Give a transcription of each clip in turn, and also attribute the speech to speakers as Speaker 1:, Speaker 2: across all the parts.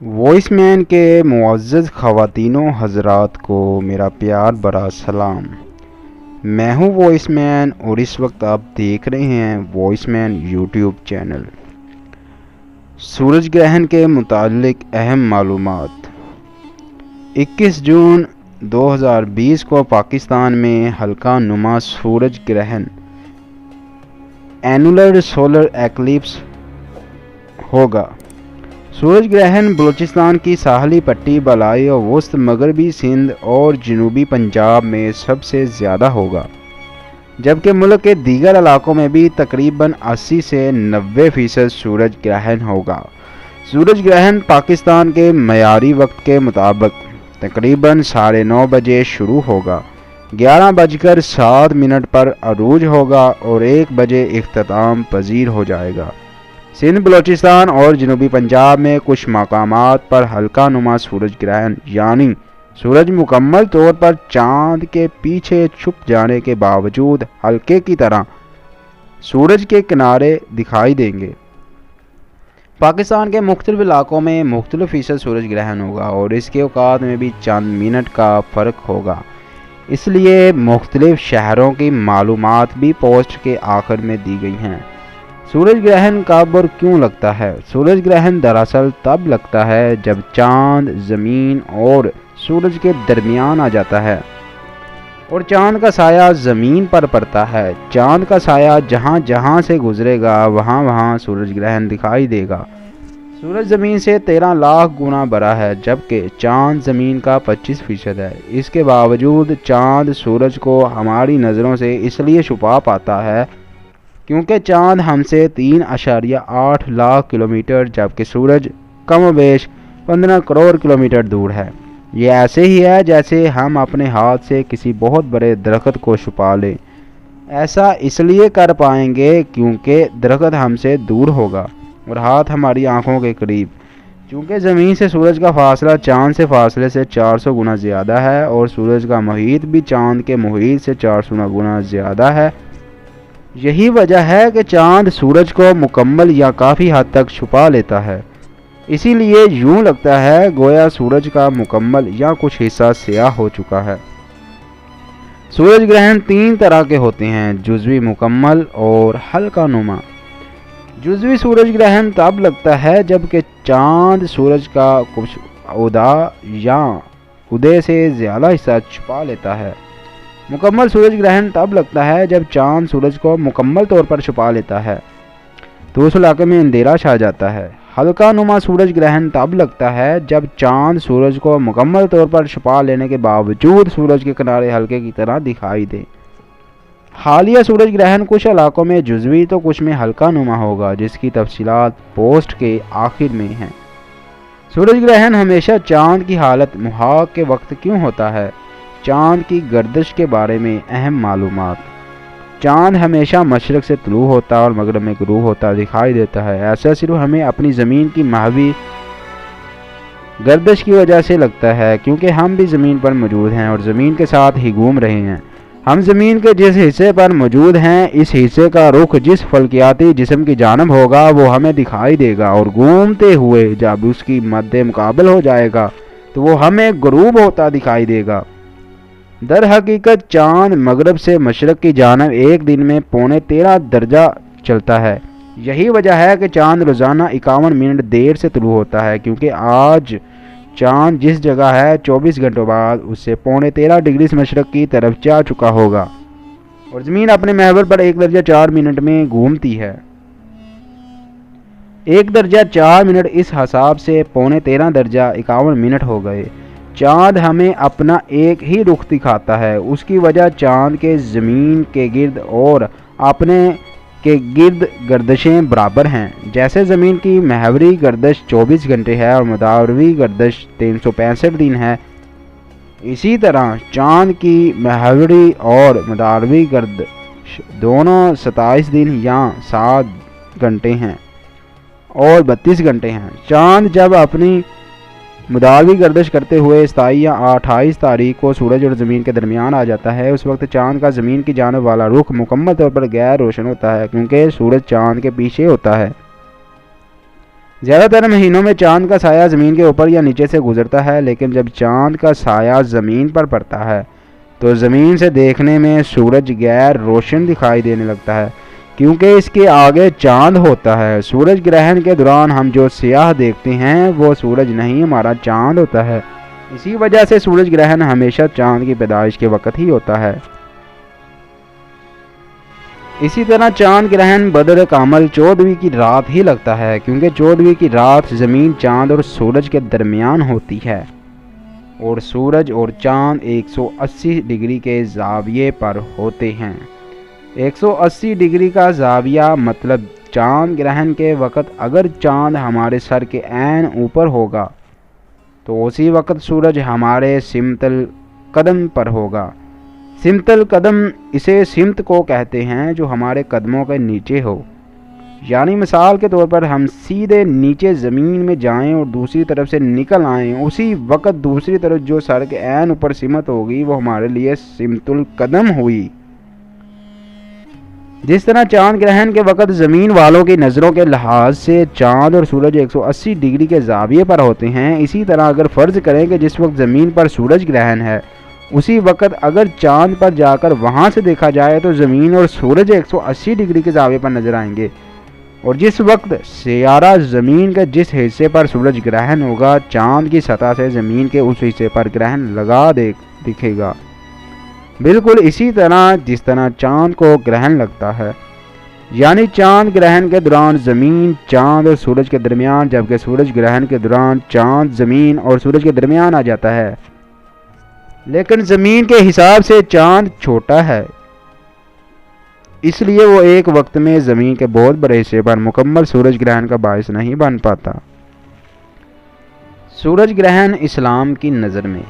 Speaker 1: Voice مین کے معزز خواتینوں حضرات کو میرا پیار بھرا سلام۔ میں ہوں وائس مین اور اس وقت آپ دیکھ رہے ہیں وائس مین یوٹیوب چینل۔ سورج گرہن کے متعلق اہم معلومات۔ 21 جون 2020 کو پاکستان میں ہلکا نما سورج گرہن اینولر سولر ایکلپس ہوگا۔ سورج گرہن بلوچستان کی ساحلی پٹی، بالائی اور وسط مغربی سندھ اور جنوبی پنجاب میں سب سے زیادہ ہوگا، جبکہ ملک کے دیگر علاقوں میں بھی تقریباً 80 سے 90% سورج گرہن ہوگا۔ سورج گرہن پاکستان کے معیاری وقت کے مطابق تقریباً 9:30 بجے شروع ہوگا، 11:07 پر عروج ہوگا اور 1 بجے اختتام پذیر ہو جائے گا۔ سندھ، بلوچستان اور جنوبی پنجاب میں کچھ مقامات پر ہلکا نما سورج گرہن یعنی سورج مکمل طور پر چاند کے پیچھے چھپ جانے کے باوجود ہلکے کی طرح سورج کے کنارے دکھائی دیں گے۔ پاکستان کے مختلف علاقوں میں مختلف فیصد سورج گرہن ہوگا اور اس کے اوقات میں بھی چند منٹ کا فرق ہوگا، اس لیے مختلف شہروں کی معلومات بھی پوسٹ کے آخر میں دی گئی ہیں۔ سورج گرہن کب اور کیوں لگتا ہے؟ سورج گرہن دراصل تب لگتا ہے جب چاند زمین اور سورج کے درمیان آ جاتا ہے اور چاند کا سایہ زمین پر پڑتا ہے۔ چاند کا سایہ جہاں جہاں سے گزرے گا وہاں وہاں سورج گرہن دکھائی دے گا۔ سورج زمین سے 13 لاکھ گنا بڑا ہے، جبکہ چاند زمین کا 25% ہے۔ اس کے باوجود چاند سورج کو ہماری نظروں سے اس لیے چھپا پاتا ہے کیونکہ چاند ہم سے 3.8 لاکھ کلومیٹر جبکہ سورج کم و بیش 15 کروڑ کلومیٹر دور ہے۔ یہ ایسے ہی ہے جیسے ہم اپنے ہاتھ سے کسی بہت بڑے درخت کو چھپا لیں۔ ایسا اس لیے کر پائیں گے کیونکہ درخت ہم سے دور ہوگا اور ہاتھ ہماری آنکھوں کے قریب۔ چونکہ زمین سے سورج کا فاصلہ چاند سے فاصلے سے 400 گنا زیادہ ہے اور سورج کا محیط بھی چاند کے محیط سے 400 گنا زیادہ ہے، یہی وجہ ہے کہ چاند سورج کو مکمل یا کافی حد تک چھپا لیتا ہے۔ اسی لیے یوں لگتا ہے گویا سورج کا مکمل یا کچھ حصہ سیاہ ہو چکا ہے۔ سورج گرہن 3 طرح کے ہوتے ہیں: جزوی، مکمل اور ہلکا نما۔ جزوی سورج گرہن تب لگتا ہے جبکہ چاند سورج کا کچھ عہدے سے زیادہ حصہ چھپا لیتا ہے۔ مکمل سورج گرہن تب لگتا ہے جب چاند سورج کو مکمل طور پر چھپا لیتا ہے تو اس علاقے میں اندھیرا چھا جاتا ہے۔ ہلکا نما سورج گرہن تب لگتا ہے جب چاند سورج کو مکمل طور پر چھپا لینے کے باوجود سورج کے کنارے ہلکے کی طرح دکھائی دے۔ حالیہ سورج گرہن کچھ علاقوں میں جزوی تو کچھ میں ہلکا نما ہوگا، جس کی تفصیلات پوسٹ کے آخر میں ہیں۔ سورج گرہن ہمیشہ چاند کی حالت محاق کے وقت کیوں ہوتا ہے؟ چاند کی گردش کے بارے میں اہم معلومات۔ چاند ہمیشہ مشرق سے طلوع ہوتا اور مغرب میں غروب ہوتا دکھائی دیتا ہے۔ ایسا صرف ہمیں اپنی زمین کی محوی گردش کی وجہ سے لگتا ہے کیونکہ ہم بھی زمین پر موجود ہیں اور زمین کے ساتھ ہی گھوم رہے ہیں۔ ہم زمین کے جس حصے پر موجود ہیں اس حصے کا رخ جس فلکیاتی جسم کی جانب ہوگا وہ ہمیں دکھائی دے گا اور گھومتے ہوئے جب اس کی مد مقابل ہو جائے گا تو وہ ہمیں غروب ہوتا دکھائی دے گا۔ در حقیقت چاند مغرب سے مشرق کی جانب ایک دن میں 13.5 درجہ چلتا ہے۔ یہی وجہ ہے کہ چاند روزانہ 51 منٹ دیر سے طلوع ہوتا ہے کیونکہ آج چاند جس جگہ ہے 24 گھنٹوں بعد اس سے 13.5 ڈگری مشرق کی طرف جا چکا ہوگا اور زمین اپنے محور پر 1 درجہ 4 منٹ میں گھومتی ہے۔ 1 درجہ 4 منٹ اس حساب سے 13.5 درجہ 51 منٹ ہو گئے۔ چاند ہمیں اپنا ایک ہی رخ دکھاتا ہے، اس کی وجہ چاند کے زمین کے گرد اور اپنے کے گرد گردشیں برابر ہیں۔ جیسے زمین کی محوری گردش 24 گھنٹے ہے اور مداوری گردش 365 دن ہے، اسی طرح چاند کی محوری اور مداوری گردش دونوں 27 دن یا 7 گھنٹے ہیں اور 32 گھنٹے ہیں۔ چاند جب اپنی مداوری گردش کرتے ہوئے 27 یا 28 تاریخ کو سورج اور زمین کے درمیان آ جاتا ہے، اس وقت چاند کا زمین کی جانب والا رخ مکمل طور پر غیر روشن ہوتا ہے کیونکہ سورج چاند کے پیچھے ہوتا ہے۔ زیادہ تر مہینوں میں چاند کا سایہ زمین کے اوپر یا نیچے سے گزرتا ہے، لیکن جب چاند کا سایہ زمین پر پڑتا ہے تو زمین سے دیکھنے میں سورج غیر روشن دکھائی دینے لگتا ہے، کیونکہ اس کے آگے چاند ہوتا ہے۔ سورج گرہن کے دوران ہم جو سیاہ دیکھتے ہیں وہ سورج نہیں، ہمارا چاند ہوتا ہے۔ اسی وجہ سے سورج گرہن ہمیشہ چاند کی پیدائش کے وقت ہی ہوتا ہے۔ اسی طرح چاند گرہن بدر کامل 14ویں کی رات ہی لگتا ہے، کیونکہ 14ویں کی رات زمین، چاند اور سورج کے درمیان ہوتی ہے، اور سورج اور چاند 180 ڈگری کے زاویے پر ہوتے ہیں۔ 180 ڈگری کا زاویہ مطلب چاند گرہن کے وقت اگر چاند ہمارے سر کے عین اوپر ہوگا تو اسی وقت سورج ہمارے سمت القدم پر ہوگا۔ سمت القدم اسے سمت کو کہتے ہیں جو ہمارے قدموں کے نیچے ہو، یعنی مثال کے طور پر ہم سیدھے نیچے زمین میں جائیں اور دوسری طرف سے نکل آئیں، اسی وقت دوسری طرف جو سر کے عین اوپر سمت ہوگی وہ ہمارے لیے سمت القدم ہوئی۔ جس طرح چاند گرہن کے وقت زمین والوں کی نظروں کے لحاظ سے چاند اور سورج 180 ڈگری کے زاویے پر ہوتے ہیں، اسی طرح اگر فرض کریں کہ جس وقت زمین پر سورج گرہن ہے اسی وقت اگر چاند پر جا کر وہاں سے دیکھا جائے تو زمین اور سورج 180 ڈگری کے زاویے پر نظر آئیں گے، اور جس وقت سیارہ زمین کے جس حصے پر سورج گرہن ہوگا چاند کی سطح سے زمین کے اس حصے پر گرہن لگا دکھے گا، بالکل اسی طرح جس طرح چاند کو گرہن لگتا ہے۔ یعنی چاند گرہن کے دوران زمین چاند اور سورج کے درمیان، جبکہ سورج گرہن کے دوران چاند زمین اور سورج کے درمیان آ جاتا ہے، لیکن زمین کے حساب سے چاند چھوٹا ہے، اس لیے وہ ایک وقت میں زمین کے بہت بڑے حصے پر مکمل سورج گرہن کا باعث نہیں بن پاتا۔ سورج گرہن اسلام کی نظر میں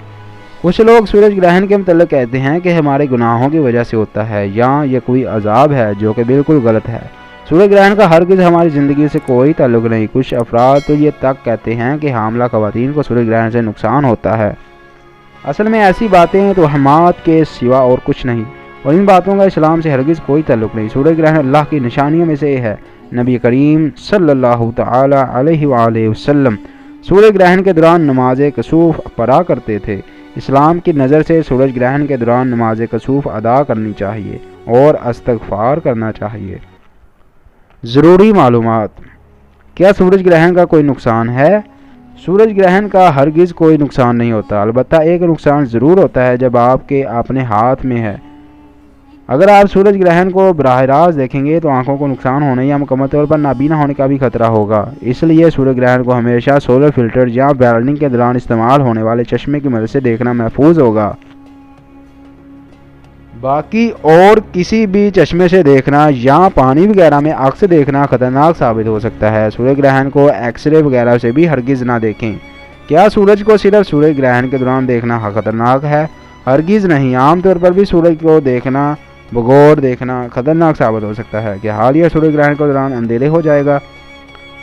Speaker 1: کچھ لوگ سورج گرہن کے متعلق کہتے ہیں کہ ہمارے گناہوں کی وجہ سے ہوتا ہے یا یہ کوئی عذاب ہے، جو کہ بالکل غلط ہے۔ سورج گرہن کا ہرگز ہماری زندگی سے کوئی تعلق نہیں۔ کچھ افراد تو یہ تک کہتے ہیں کہ حاملہ خواتین کو سورج گرہن سے نقصان ہوتا ہے۔ اصل میں ایسی باتیں توہمات کے سوا اور کچھ نہیں، اور ان باتوں کا اسلام سے ہرگز کوئی تعلق نہیں۔ سورج گرہن اللہ کی نشانیوں میں سے ہے۔ نبی کریم صلی اللہ تعالی علیہ وآلہ وسلم سورج گرہن کے دوران نماز کسوف پڑھا کرتے تھے۔ اسلام کی نظر سے سورج گرہن کے دوران نماز کسوف ادا کرنی چاہیے اور استغفار کرنا چاہیے۔ ضروری معلومات۔ کیا سورج گرہن کا کوئی نقصان ہے؟ سورج گرہن کا ہرگز کوئی نقصان نہیں ہوتا، البتہ ایک نقصان ضرور ہوتا ہے جب آپ کے اپنے ہاتھ میں ہے۔ اگر آپ سورج گرہن کو براہ راست دیکھیں گے تو آنکھوں کو نقصان ہونے یا مکمل طور پر نابینا ہونے کا بھی خطرہ ہوگا۔ اس لیے سورج گرہن کو ہمیشہ سولر فلٹر یا ویلڈنگ کے دوران استعمال ہونے والے چشمے کی مدد سے دیکھنا محفوظ ہوگا۔ باقی اور کسی بھی چشمے سے دیکھنا یا پانی وغیرہ میں عکس دیکھنا خطرناک ثابت ہو سکتا ہے۔ سورج گرہن کو ایکس رے وغیرہ سے بھی ہرگز نہ دیکھیں۔ کیا سورج کو صرف سورج گرہن کے دوران دیکھنا خطرناک ہے؟ ہرگز نہیں۔ عام طور پر بھی سورج کو دیکھنا بغور دیکھنا خطرناک ثابت ہو سکتا ہے۔ کہ حالیہ سورج گرہن کے دوران اندھیرے ہو جائے گا؟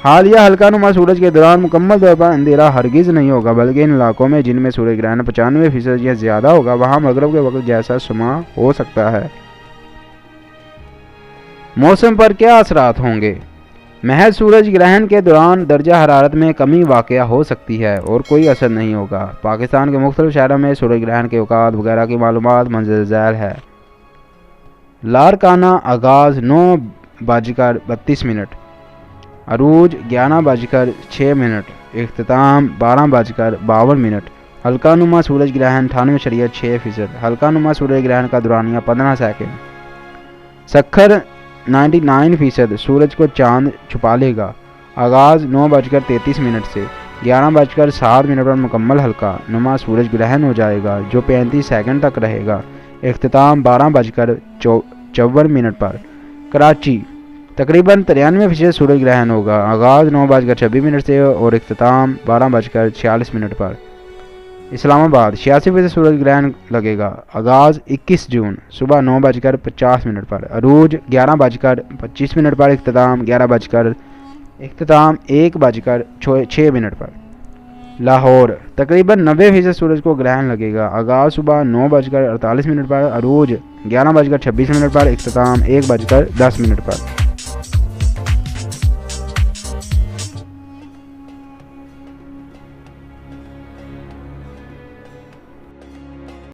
Speaker 1: حالیہ ہلکا نما سورج کے دوران مکمل طور پر اندھیرا ہرگز نہیں ہوگا، بلکہ ان علاقوں میں جن میں سورج گرہن 95% یا زیادہ ہوگا وہاں مغرب کے وقت جیسا سما ہو سکتا ہے۔ موسم پر کیا اثرات ہوں گے؟ محض سورج گرہن کے دوران درجہ حرارت میں کمی واقع ہو سکتی ہے اور کوئی اثر نہیں ہوگا۔ پاکستان کے مختلف شہروں میں سورج گرہن کے اوقات وغیرہ کی معلومات منظر ذیل ہے۔ لاڑکانہ آغاز 9:32، عروج 11:06، اختتام 12:52۔ ہلکا نما سورج گرہن 98.6%، ہلکا نما سورج گرہن کا دورانیہ 15 سیکنڈ۔ سکھر 99%، سورج کو چاند چھپا لے گا۔ آغاز 9:33 سے 11:07 پر مکمل ہلکا نما سورج گرہن ہو جائے گا جو 35 سیکنڈ تک رہے گا۔ اختتام 12:54 پر۔ کراچی تقریباً 93% سورج گرہن ہوگا۔ آغاز 9:26 سے اور اختتام 12:46 پر۔ اسلام آباد 86% سورج گرہن لگے گا۔ آغاز 21 جون صبح 9:50 پر۔ عروج 11:25 پر۔ اختتام 1:06 پر۔ لاہور تقریباً 90% سورج کو گرہن لگے گا۔ آغاز صبح 9:48 پر۔ عروج 11:26 پر۔ اختتام 1:10 پر۔